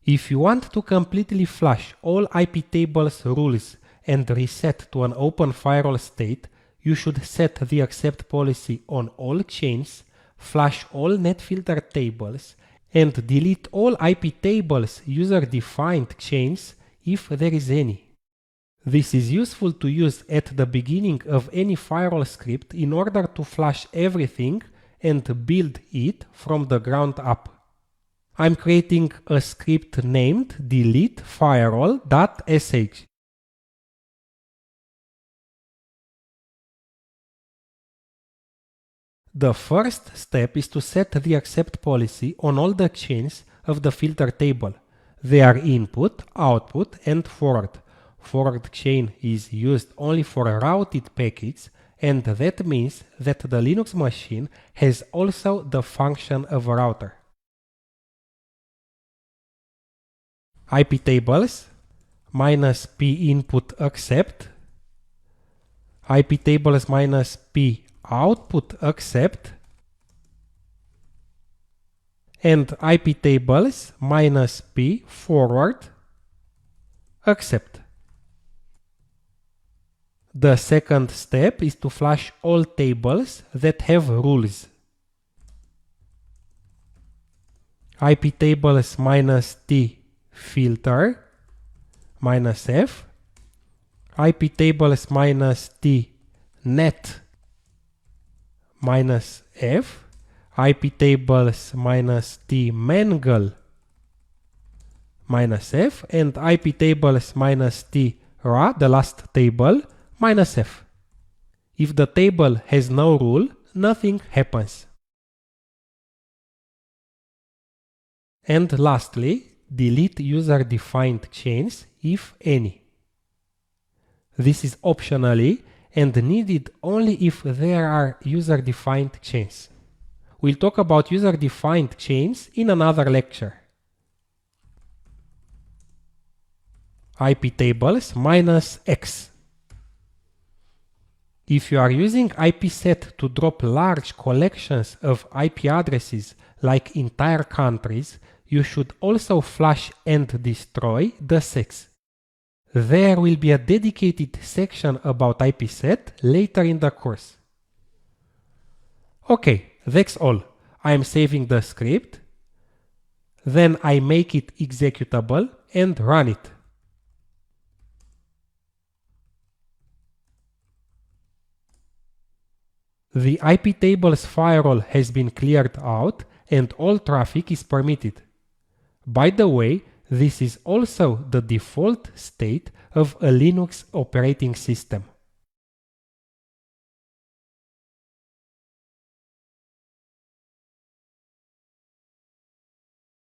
If you want to completely flush all iptables rules and reset to an open firewall state, you should set the accept policy on all chains, flush all netfilter tables, and delete all iptables user-defined chains if there is any. This is useful to use at the beginning of any firewall script in order to flush everything and build it from the ground up. I'm creating a script named delete firewall.sh. The first step is to set the accept policy on all the chains of the filter table. They are input, output, and forward. Forward chain is used only for routed packets, and that means that the Linux machine has also the function of a router. iptables -p input accept, iptables -p output accept, and iptables -p forward accept. The second step is to flush all tables that have rules. iptables -t filter -f, iptables -t net -f, iptables -t mangle -f, and iptables -t ra, the last table, -f. If the table has no rule, nothing happens. And lastly, delete user-defined chains, if any. This is optionally and needed only if there are user-defined chains. We'll talk about user-defined chains in another lecture. iptables -x. If you are using ipset to drop large collections of IP addresses like entire countries, you should also flush and destroy the sets. There will be a dedicated section about ipset later in the course. Okay, that's all. I am saving the script. Then I make it executable and run it. The iptables firewall has been cleared out and all traffic is permitted. By the way, this is also the default state of a Linux operating system.